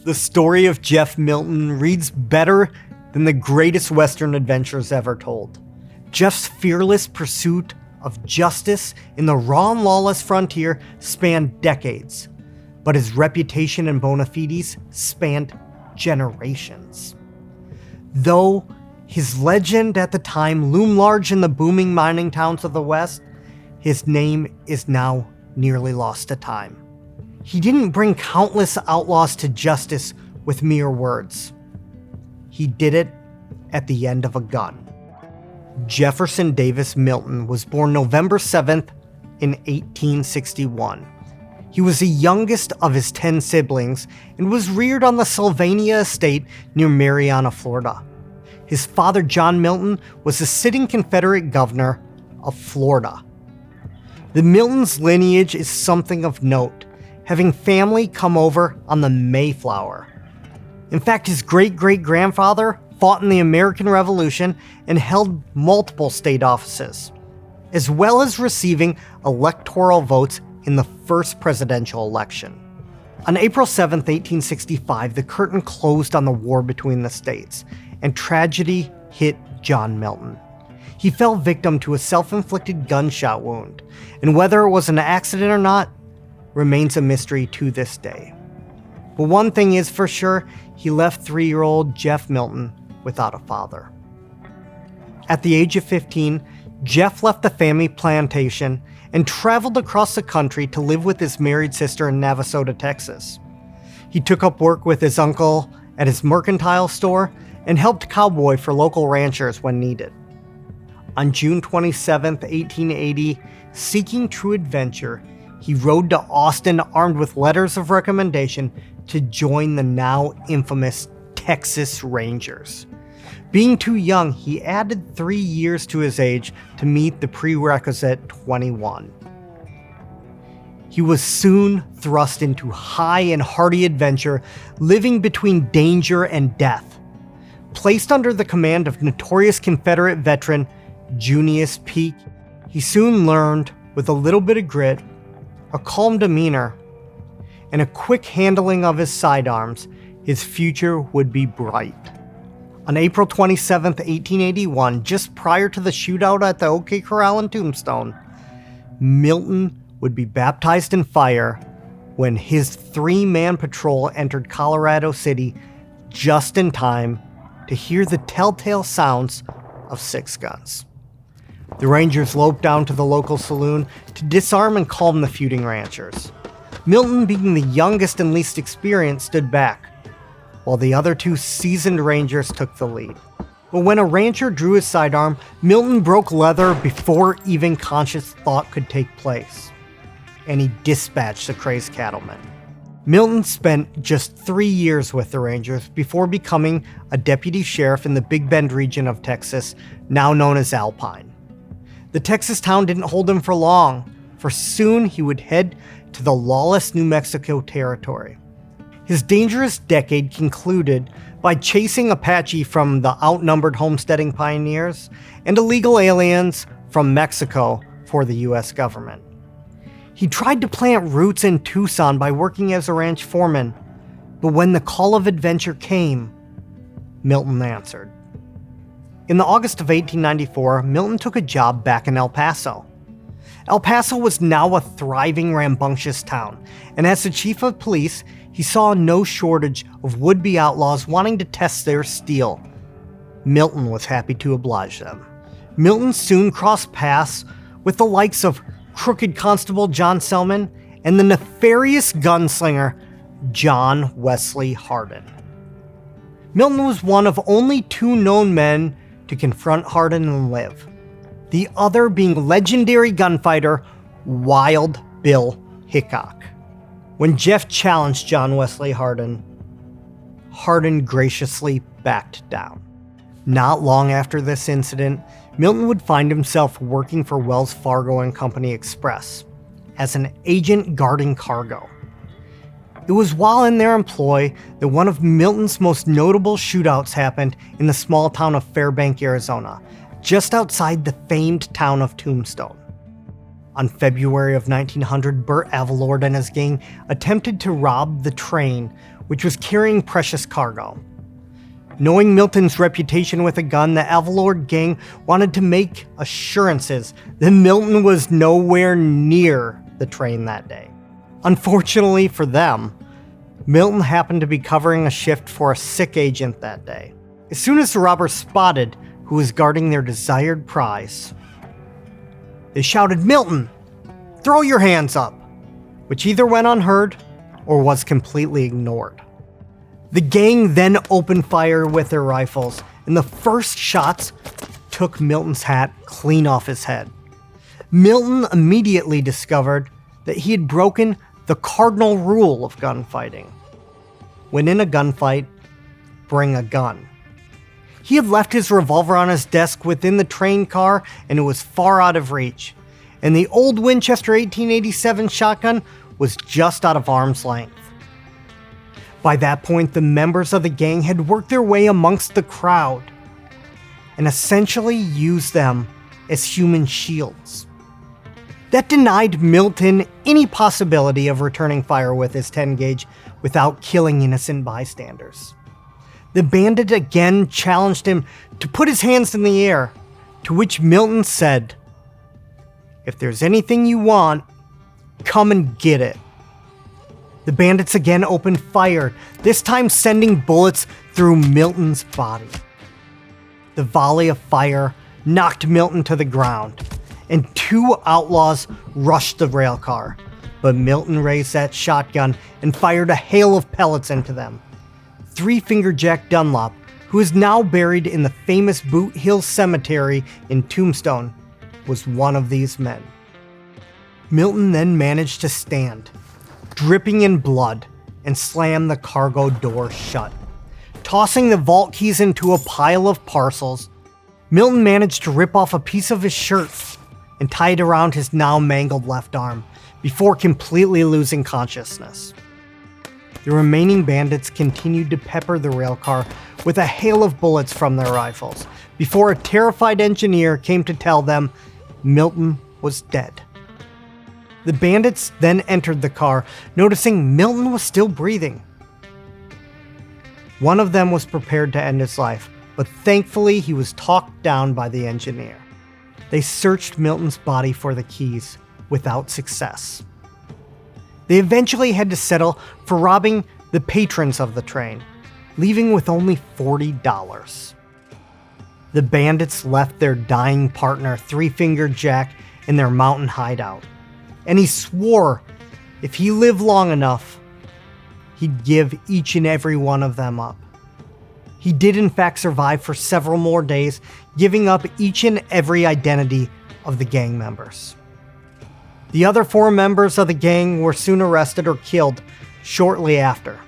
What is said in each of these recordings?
The story of Jeff Milton reads better than the greatest Western adventures ever told. Jeff's fearless pursuit of justice in the raw and lawless frontier spanned decades, but his reputation and bona fides spanned generations. Though his legend at the time loomed large in the booming mining towns of the West, his name is now nearly lost to time. He didn't bring countless outlaws to justice with mere words. He did it at the end of a gun. Jefferson Davis Milton was born November 7th in 1861. He was the youngest of his 10 siblings and was reared on the Sylvania estate near Marianna, Florida. His father, John Milton, was the sitting Confederate governor of Florida. The Milton's lineage is something of note, having family come over on the Mayflower. In fact, his great-great-grandfather fought in the American Revolution and held multiple state offices, as well as receiving electoral votes in the first presidential election. On April 7, 1865, the curtain closed on the war between the states, and tragedy hit John Milton. He fell victim to a self-inflicted gunshot wound, and whether it was an accident or not remains a mystery to this day. But one thing is for sure, he left 3-year-old Jeff Milton without a father. At the age of 15, Jeff left the family plantation and traveled across the country to live with his married sister in Navasota, Texas. He took up work with his uncle at his mercantile store and helped cowboy for local ranchers when needed. On June 27, 1880, seeking true adventure, he rode to Austin armed with letters of recommendation to join the now infamous Texas Rangers. Being too young, he added 3 years to his age to meet the prerequisite 21. He was soon thrust into high and hardy adventure, living between danger and death. Placed under the command of notorious Confederate veteran Junius Peak, he soon learned, with a little bit of grit, a calm demeanor, and a quick handling of his sidearms, his future would be bright. On April 27, 1881, just prior to the shootout at the OK Corral in Tombstone, Milton would be baptized in fire when his 3-man patrol entered Colorado City just in time to hear the telltale sounds of 6 guns. The Rangers loped down to the local saloon to disarm and calm the feuding ranchers. Milton, being the youngest and least experienced, stood back, while the other 2 seasoned Rangers took the lead. But when a rancher drew his sidearm, Milton broke leather before even conscious thought could take place, and he dispatched the crazed cattleman. Milton spent just 3 years with the Rangers before becoming a deputy sheriff in the Big Bend region of Texas, now known as Alpine. The Texas town didn't hold him for long, for soon he would head to the lawless New Mexico territory. His dangerous decade concluded by chasing Apache from the outnumbered homesteading pioneers and illegal aliens from Mexico for the U.S. government. He tried to plant roots in Tucson by working as a ranch foreman, but when the call of adventure came, Milton answered. In the August of 1894, Milton took a job back in El Paso. El Paso was now a thriving, rambunctious town, and as the chief of police, he saw no shortage of would-be outlaws wanting to test their steel. Milton was happy to oblige them. Milton soon crossed paths with the likes of crooked Constable John Selman and the nefarious gunslinger John Wesley Hardin. Milton was one of only 2 known men to confront Hardin and live, the other being legendary gunfighter Wild Bill Hickock. When Jeff challenged John Wesley Hardin, Hardin graciously backed down. Not long after this incident, Milton would find himself working for Wells Fargo and Company Express as an agent guarding cargo. It was while in their employ that one of Milton's most notable shootouts happened in the small town of Fairbank, Arizona, just outside the famed town of Tombstone. On February of 1900, Burt Avalord and his gang attempted to rob the train, which was carrying precious cargo. Knowing Milton's reputation with a gun, the Avalord gang wanted to make assurances that Milton was nowhere near the train that day. Unfortunately for them, Milton happened to be covering a shift for a sick agent that day. As soon as the robbers spotted who was guarding their desired prize, they shouted, "Milton, throw your hands up," which either went unheard or was completely ignored. The gang then opened fire with their rifles, and the first shots took Milton's hat clean off his head. Milton immediately discovered that he had broken the cardinal rule of gunfighting. When in a gunfight, bring a gun. He had left his revolver on his desk within the train car, and it was far out of reach. And the old Winchester 1887 shotgun was just out of arm's length. By that point, the members of the gang had worked their way amongst the crowd and essentially used them as human shields. That denied Milton any possibility of returning fire with his 10 gauge without killing innocent bystanders. The bandit again challenged him to put his hands in the air, to which Milton said, "If there's anything you want, come and get it." The bandits again opened fire, this time sending bullets through Milton's body. The volley of fire knocked Milton to the ground, and two outlaws rushed the rail car, but Milton raised that shotgun and fired a hail of pellets into them. Three-Finger Jack Dunlop, who is now buried in the famous Boot Hill Cemetery in Tombstone, was one of these men. Milton then managed to stand, dripping in blood, and slam the cargo door shut. Tossing the vault keys into a pile of parcels, Milton managed to rip off a piece of his shirt and tie it around his now mangled left arm before completely losing consciousness. The remaining bandits continued to pepper the railcar with a hail of bullets from their rifles before a terrified engineer came to tell them Milton was dead. The bandits then entered the car, noticing Milton was still breathing. One of them was prepared to end his life, but thankfully he was talked down by the engineer. They searched Milton's body for the keys, without success. They eventually had to settle for robbing the patrons of the train, leaving with only $40. The bandits left their dying partner, Three-Finger Jack, in their mountain hideout, and he swore if he lived long enough, he'd give each and every one of them up. He did in fact survive for several more days, giving up each and every identity of the gang members. The other 4 members of the gang were soon arrested or killed shortly after.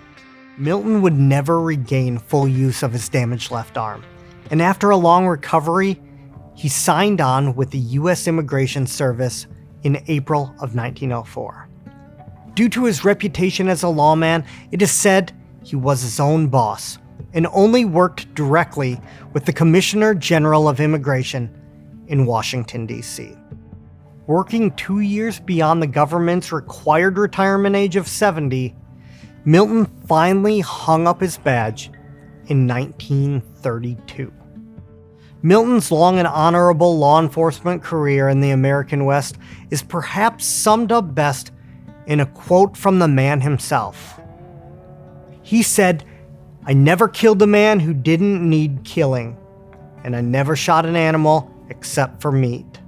Milton would never regain full use of his damaged left arm, and after a long recovery, he signed on with the U.S. Immigration Service in April of 1904. Due to his reputation as a lawman, it is said he was his own boss and only worked directly with the Commissioner General of Immigration in Washington, D.C. Working 2 years beyond the government's required retirement age of 70, Milton finally hung up his badge in 1932. Milton's long and honorable law enforcement career in the American West is perhaps summed up best in a quote from the man himself. He said, "I never killed a man who didn't need killing, and I never shot an animal except for meat."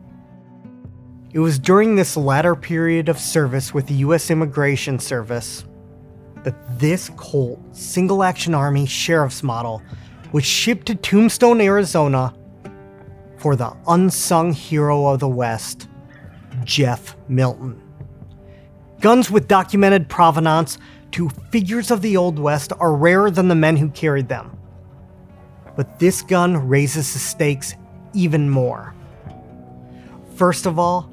It was during this latter period of service with the U.S. Immigration Service that this Colt single-action Army Sheriff's model was shipped to Tombstone, Arizona for the unsung hero of the West, Jeff Milton. Guns with documented provenance to figures of the Old West are rarer than the men who carried them. But this gun raises the stakes even more. First of all,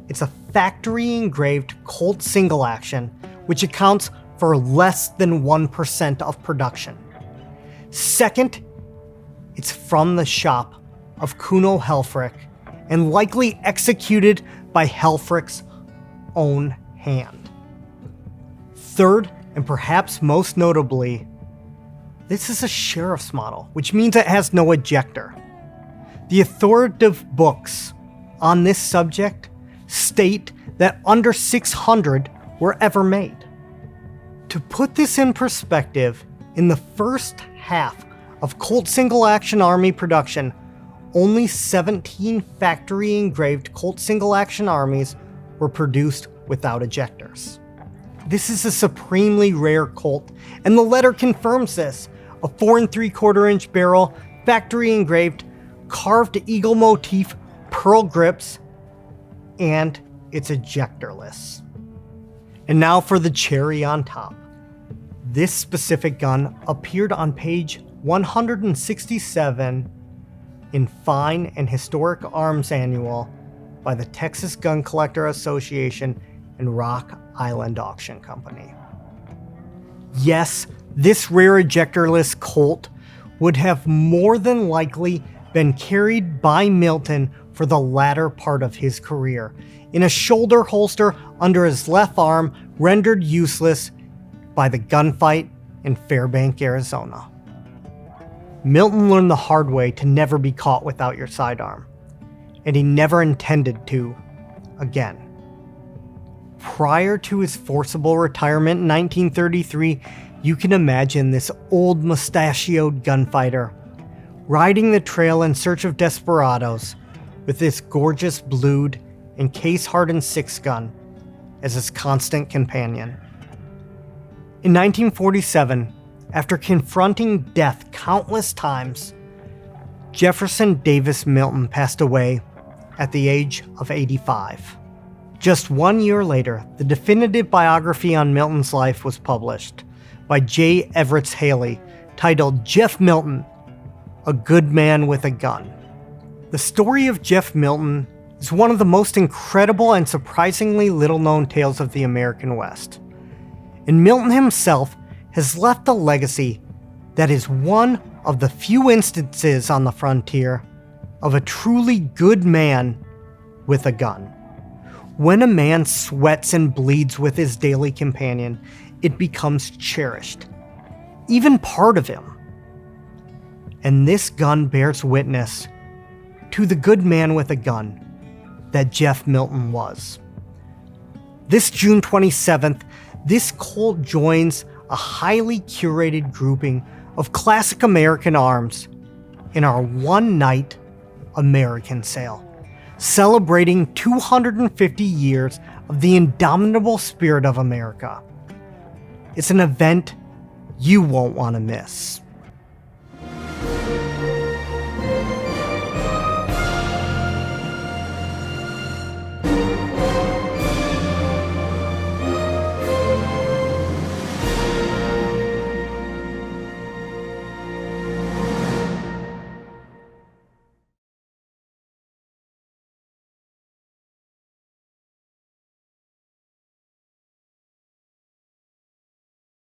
it's a factory engraved Colt single action, which accounts for less than 1% of production. Second, it's from the shop of Kuno Helfrich and likely executed by Helfrich's own hand. Third, and perhaps most notably, this is a sheriff's model, which means it has no ejector. The authoritative books on this subject state that under 600 were ever made. To put this in perspective, in the first half of Colt single-action army production, only 17 factory engraved Colt single-action armies were produced without ejectors. This is a supremely rare Colt, and the letter confirms this. A 4 3/4 inch barrel, factory engraved, carved eagle motif, pearl grips, and it's ejectorless. And now for the cherry on top. This specific gun appeared on page 167 in Fine and Historic Arms Annual by the Texas Gun Collector Association and Rock Island Auction Company. Yes, this rare ejectorless Colt would have more than likely been carried by Milton for the latter part of his career, in a shoulder holster under his left arm, rendered useless by the gunfight in Fairbanks, Arizona. Milton learned the hard way to never be caught without your sidearm, and he never intended to again. Prior to his forcible retirement in 1933, you can imagine this old mustachioed gunfighter riding the trail in search of desperados with this gorgeous blued and case-hardened 6-gun as his constant companion. In 1947, after confronting death countless times, Jefferson Davis Milton passed away at the age of 85. Just 1 year later, the definitive biography on Milton's life was published by J. Everett Haley, titled Jeff Milton, A Good Man with a Gun. The story of Jeff Milton is one of the most incredible and surprisingly little-known tales of the American West. And Milton himself has left a legacy that is one of the few instances on the frontier of a truly good man with a gun. When a man sweats and bleeds with his daily companion, it becomes cherished, even part of him. And this gun bears witness to the good man with a gun that Jeff Milton was. This June 27th, this Colt joins a highly curated grouping of classic American arms in our one-night American sale, celebrating 250 years of the indomitable spirit of America. It's an event you won't want to miss.